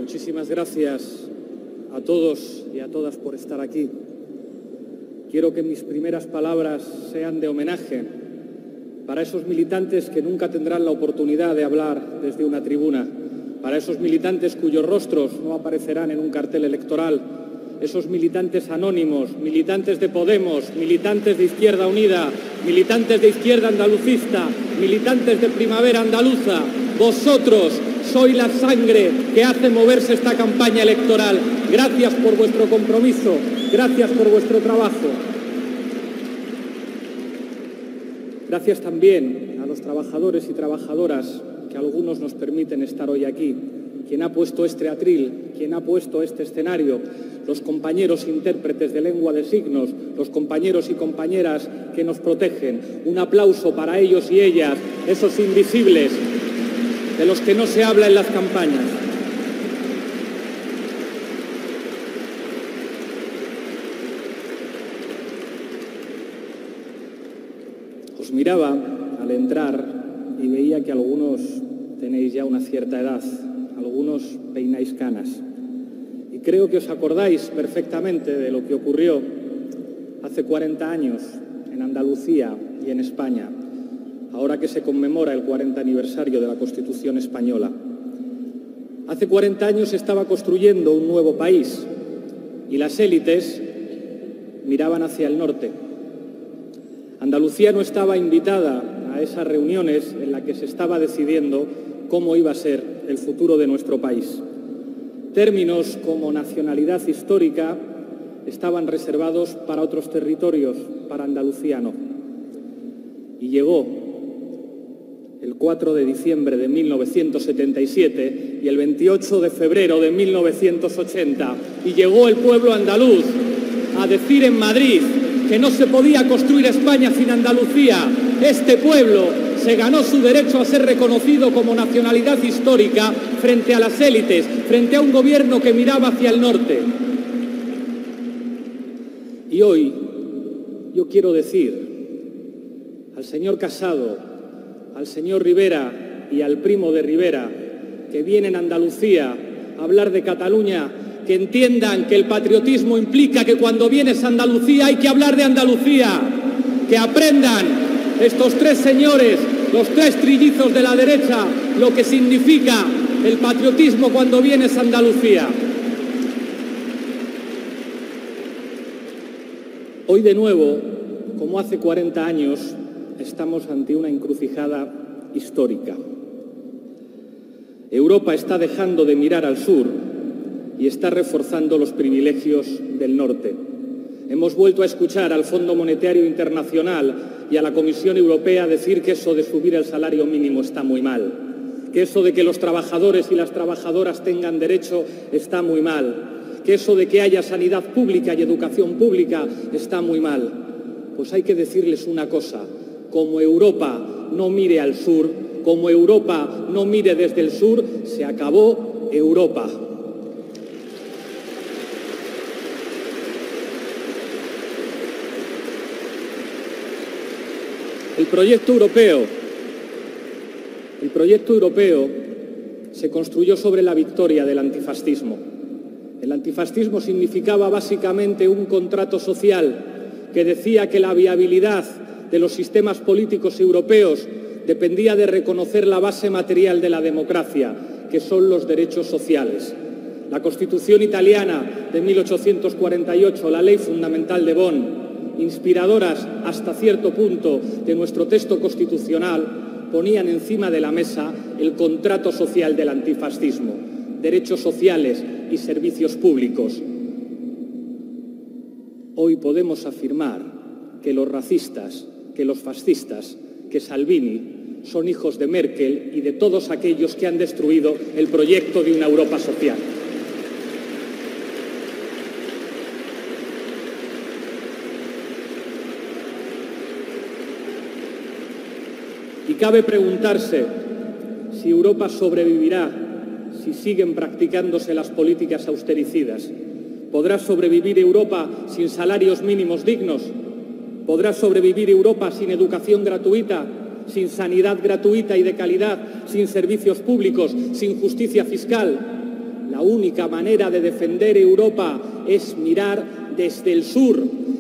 Muchísimas gracias a todos y a todas por estar aquí. Quiero que mis primeras palabras sean de homenaje para esos militantes que nunca tendrán la oportunidad de hablar desde una tribuna, para esos militantes cuyos rostros no aparecerán en un cartel electoral, esos militantes anónimos, militantes de Podemos, militantes de Izquierda Unida, militantes de Izquierda Andalucista, militantes de Primavera Andaluza. Vosotros sois la sangre que hace moverse esta campaña electoral. Gracias por vuestro compromiso, gracias por vuestro trabajo. Gracias también a los trabajadores y trabajadoras que algunos nos permiten estar hoy aquí. Quien ha puesto este atril, quien ha puesto este escenario, los compañeros intérpretes de lengua de signos, los compañeros y compañeras que nos protegen. Un aplauso para ellos y ellas, esos invisibles de los que no se habla en las campañas. Os miraba al entrar y veía que algunos tenéis ya una cierta edad, algunos peináis canas. Y creo que os acordáis perfectamente de lo que ocurrió hace 40 años en Andalucía y en España, ahora que se conmemora el 40 aniversario de la Constitución española. Hace 40 años se estaba construyendo un nuevo país y las élites miraban hacia el norte. Andalucía no estaba invitada a esas reuniones en las que se estaba decidiendo cómo iba a ser el futuro de nuestro país. Términos como nacionalidad histórica estaban reservados para otros territorios, para Andalucía no. Y llegó el 4 de diciembre de 1977 y el 28 de febrero de 1980. Y llegó el pueblo andaluz a decir en Madrid que no se podía construir España sin Andalucía. Este pueblo se ganó su derecho a ser reconocido como nacionalidad histórica frente a las élites, frente a un gobierno que miraba hacia el norte. Y hoy yo quiero decir al señor Casado, al señor Rivera y al primo de Rivera, que vienen a Andalucía a hablar de Cataluña, que entiendan que el patriotismo implica que cuando vienes a Andalucía hay que hablar de Andalucía, que aprendan estos tres señores, los tres trillizos de la derecha, lo que significa el patriotismo cuando vienes a Andalucía. Hoy de nuevo, como hace 40 años, estamos ante una encrucijada histórica. Europa está dejando de mirar al sur y está reforzando los privilegios del norte. Hemos vuelto a escuchar al Fondo Monetario Internacional y a la Comisión Europea decir que eso de subir el salario mínimo está muy mal, que eso de que los trabajadores y las trabajadoras tengan derecho está muy mal, que eso de que haya sanidad pública y educación pública está muy mal. Pues hay que decirles una cosa: como Europa no mire al sur, como Europa no mire desde el sur, se acabó Europa. El proyecto europeo se construyó sobre la victoria del antifascismo. El antifascismo significaba básicamente un contrato social que decía que la viabilidad de los sistemas políticos europeos dependía de reconocer la base material de la democracia, que son los derechos sociales. La Constitución italiana de 1848, la Ley Fundamental de Bonn, inspiradoras hasta cierto punto de nuestro texto constitucional, ponían encima de la mesa el contrato social del antifascismo, derechos sociales y servicios públicos. Hoy podemos afirmar que los racistas, que los fascistas, que Salvini son hijos de Merkel y de todos aquellos que han destruido el proyecto de una Europa social. Y cabe preguntarse si Europa sobrevivirá si siguen practicándose las políticas austericidas. ¿Podrá sobrevivir Europa sin salarios mínimos dignos? ¿Podrá sobrevivir Europa sin educación gratuita, sin sanidad gratuita y de calidad, sin servicios públicos, sin justicia fiscal? la única manera de defender Europa es mirar desde el sur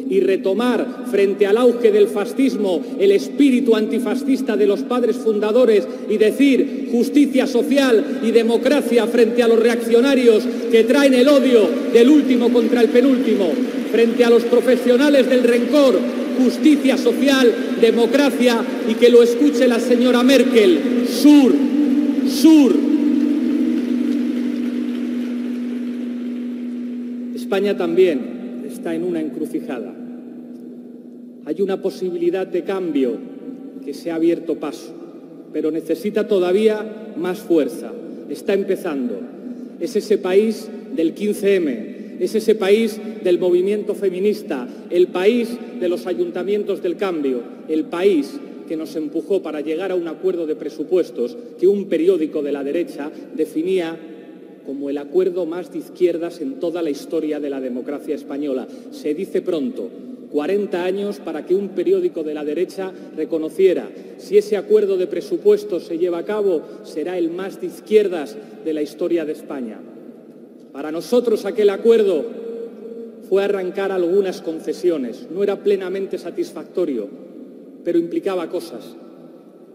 y retomar, frente al auge del fascismo, el espíritu antifascista de los padres fundadores y decir justicia social y democracia frente a los reaccionarios que traen el odio del último contra el penúltimo, frente a los profesionales del rencor, justicia social, democracia, y que lo escuche la señora Merkel. Sur, sur. España también está en una encrucijada. Hay una posibilidad de cambio que se ha abierto paso, pero necesita todavía más fuerza. Está empezando. Es ese país del 15M, es ese país del movimiento feminista, el país de los ayuntamientos del cambio, el país que nos empujó para llegar a un acuerdo de presupuestos que un periódico de la derecha definía como el acuerdo más de izquierdas en toda la historia de la democracia española. Se dice pronto, 40 años para que un periódico de la derecha reconociera: si ese acuerdo de presupuestos se lleva a cabo, será el más de izquierdas de la historia de España. Para nosotros aquel acuerdo fue arrancar algunas concesiones. No era plenamente satisfactorio, pero implicaba cosas.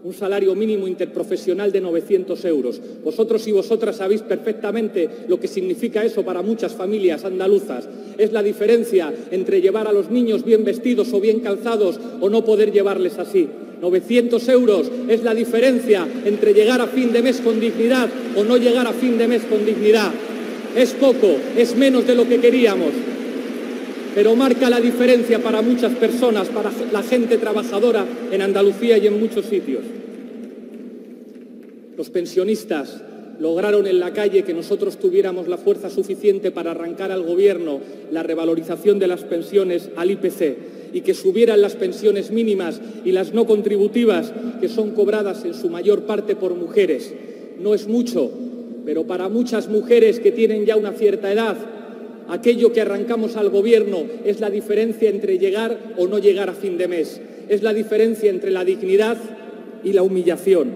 Un salario mínimo interprofesional de 900 euros. Vosotros y vosotras sabéis perfectamente lo que significa eso para muchas familias andaluzas. Es la diferencia entre llevar a los niños bien vestidos o bien calzados o no poder llevarles así. 900 euros es la diferencia entre llegar a fin de mes con dignidad o no llegar a fin de mes con dignidad. Es poco, es menos de lo que queríamos, pero marca la diferencia para muchas personas, para la gente trabajadora en Andalucía y en muchos sitios. Los pensionistas lograron en la calle que nosotros tuviéramos la fuerza suficiente para arrancar al Gobierno la revalorización de las pensiones al IPC y que subieran las pensiones mínimas y las no contributivas, que son cobradas en su mayor parte por mujeres. No es mucho, pero para muchas mujeres que tienen ya una cierta edad, aquello que arrancamos al Gobierno es la diferencia entre llegar o no llegar a fin de mes. Es la diferencia entre la dignidad y la humillación.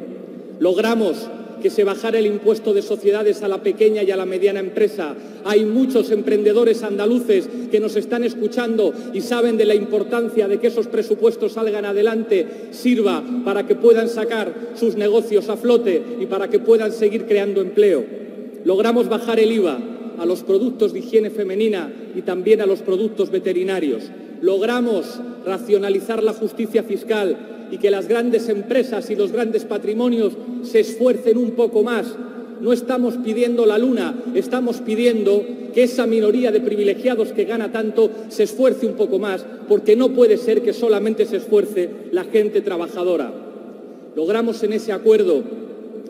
Logramos que se bajara el impuesto de sociedades a la pequeña y a la mediana empresa. Hay muchos emprendedores andaluces que nos están escuchando y saben de la importancia de que esos presupuestos salgan adelante, sirva para que puedan sacar sus negocios a flote y para que puedan seguir creando empleo. Logramos bajar el IVA a los productos de higiene femenina y también a los productos veterinarios. Logramos racionalizar la justicia fiscal y que las grandes empresas y los grandes patrimonios se esfuercen un poco más. No estamos pidiendo la luna, estamos pidiendo que esa minoría de privilegiados que gana tanto se esfuerce un poco más, porque no puede ser que solamente se esfuerce la gente trabajadora. Logramos en ese acuerdo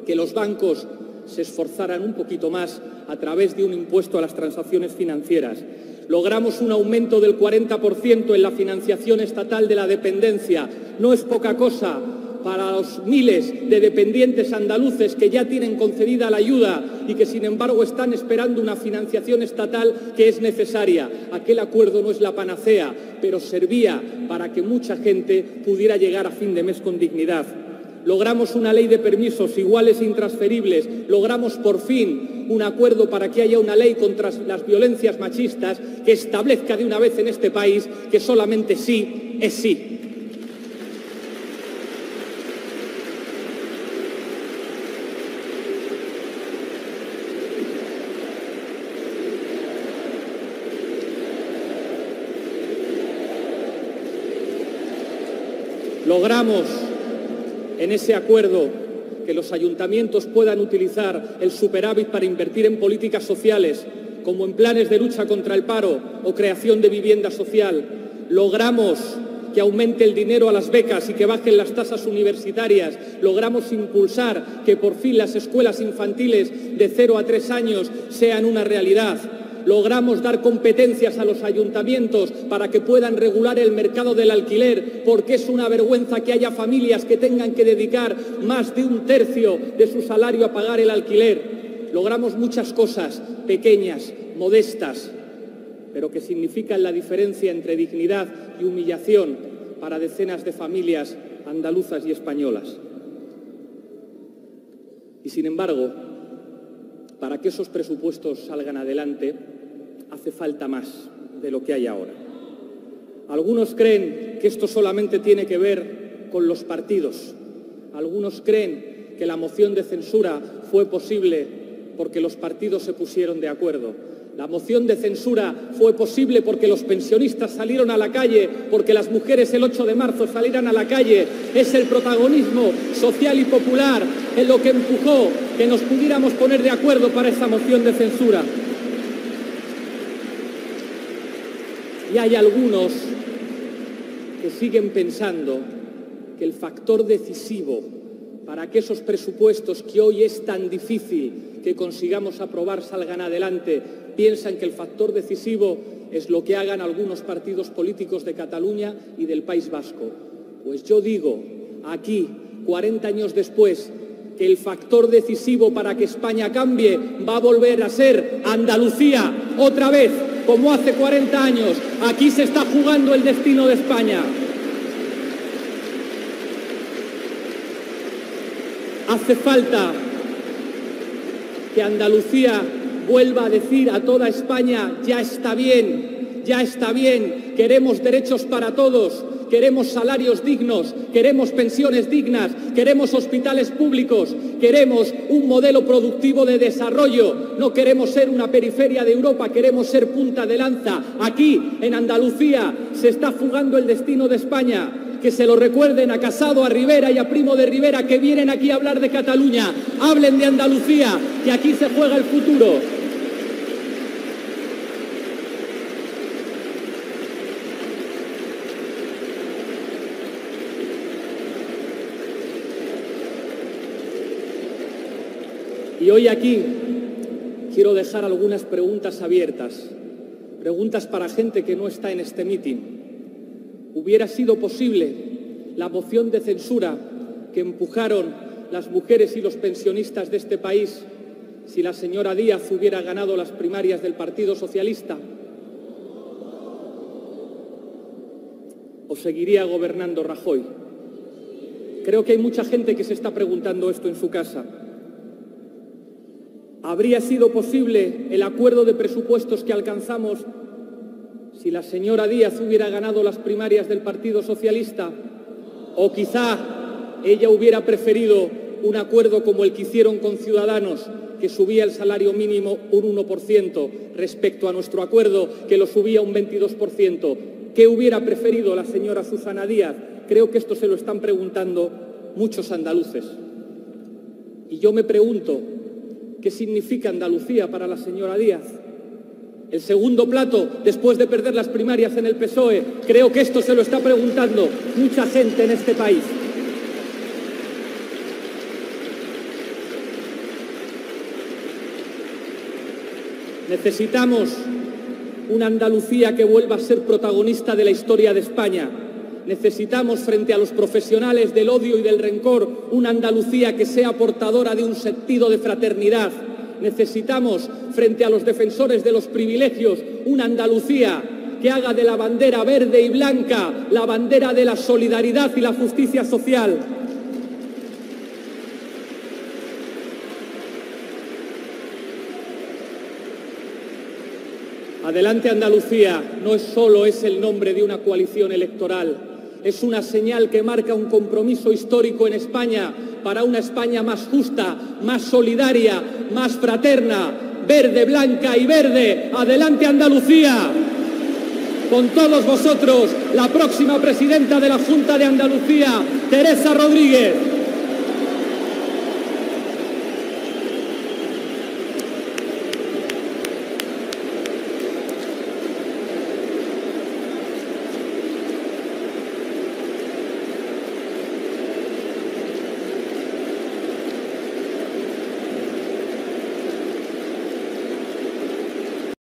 que los bancos se esforzaran un poquito más a través de un impuesto a las transacciones financieras. Logramos un aumento del 40% en la financiación estatal de la dependencia. No es poca cosa para los miles de dependientes andaluces que ya tienen concedida la ayuda y que sin embargo están esperando una financiación estatal que es necesaria. Aquel acuerdo no es la panacea, pero servía para que mucha gente pudiera llegar a fin de mes con dignidad. Logramos una ley de permisos iguales e intransferibles. Logramos por fin un acuerdo para que haya una ley contra las violencias machistas que establezca de una vez en este país que solamente sí es sí. Logramos en ese acuerdo que los ayuntamientos puedan utilizar el superávit para invertir en políticas sociales, como en planes de lucha contra el paro o creación de vivienda social. Logramos que aumente el dinero a las becas y que bajen las tasas universitarias. Logramos impulsar que por fin las escuelas infantiles de 0 a 3 años sean una realidad. Logramos dar competencias a los ayuntamientos para que puedan regular el mercado del alquiler, porque es una vergüenza que haya familias que tengan que dedicar más de 1/3 de su salario a pagar el alquiler. Logramos muchas cosas pequeñas, modestas, pero que significan la diferencia entre dignidad y humillación para decenas de familias andaluzas y españolas. Y sin embargo, para que esos presupuestos salgan adelante hace falta más de lo que hay ahora. Algunos creen que esto solamente tiene que ver con los partidos. Algunos creen que la moción de censura fue posible porque los partidos se pusieron de acuerdo. La moción de censura fue posible porque los pensionistas salieron a la calle, porque las mujeres el 8 de marzo salieran a la calle. Es el protagonismo social y popular en lo que empujó que nos pudiéramos poner de acuerdo para esa moción de censura. Y hay algunos que siguen pensando que el factor decisivo para que esos presupuestos que hoy es tan difícil que consigamos aprobar salgan adelante, piensan que el factor decisivo es lo que hagan algunos partidos políticos de Cataluña y del País Vasco. Pues yo digo aquí, 40 años después, que el factor decisivo para que España cambie va a volver a ser Andalucía, otra vez, como hace 40 años. Aquí se está jugando el destino de España. Hace falta que Andalucía vuelva a decir a toda España: ya está bien, queremos derechos para todos, queremos salarios dignos, queremos pensiones dignas, queremos hospitales públicos, queremos un modelo productivo de desarrollo, no queremos ser una periferia de Europa, queremos ser punta de lanza. Aquí, en Andalucía, se está jugando el destino de España. Que se lo recuerden a Casado, a Rivera y a Primo de Rivera, que vienen aquí a hablar de Cataluña. Hablen de Andalucía, que aquí se juega el futuro. Y hoy aquí quiero dejar algunas preguntas abiertas, preguntas para gente que no está en este mitin. ¿Hubiera sido posible la moción de censura que empujaron las mujeres y los pensionistas de este país si la señora Díaz hubiera ganado las primarias del Partido Socialista? ¿O seguiría gobernando Rajoy? Creo que hay mucha gente que se está preguntando esto en su casa. ¿Habría sido posible el acuerdo de presupuestos que alcanzamos si la señora Díaz hubiera ganado las primarias del Partido Socialista? ¿O quizá ella hubiera preferido un acuerdo como el que hicieron con Ciudadanos, que subía el salario mínimo un 1% respecto a nuestro acuerdo, que lo subía un 22%? ¿Qué hubiera preferido la señora Susana Díaz? Creo que esto se lo están preguntando muchos andaluces. Y yo me pregunto, ¿qué significa Andalucía para la señora Díaz? El segundo plato, después de perder las primarias en el PSOE, creo que esto se lo está preguntando mucha gente en este país. Necesitamos una Andalucía que vuelva a ser protagonista de la historia de España. Necesitamos, frente a los profesionales del odio y del rencor, una Andalucía que sea portadora de un sentido de fraternidad. Necesitamos, frente a los defensores de los privilegios, una Andalucía que haga de la bandera verde y blanca la bandera de la solidaridad y la justicia social. Adelante Andalucía no solo es el nombre de una coalición electoral, es una señal que marca un compromiso histórico en España para una España más justa, más solidaria, más fraterna, verde, blanca y verde. ¡Adelante Andalucía! Con todos vosotros, la próxima presidenta de la Junta de Andalucía, Teresa Rodríguez.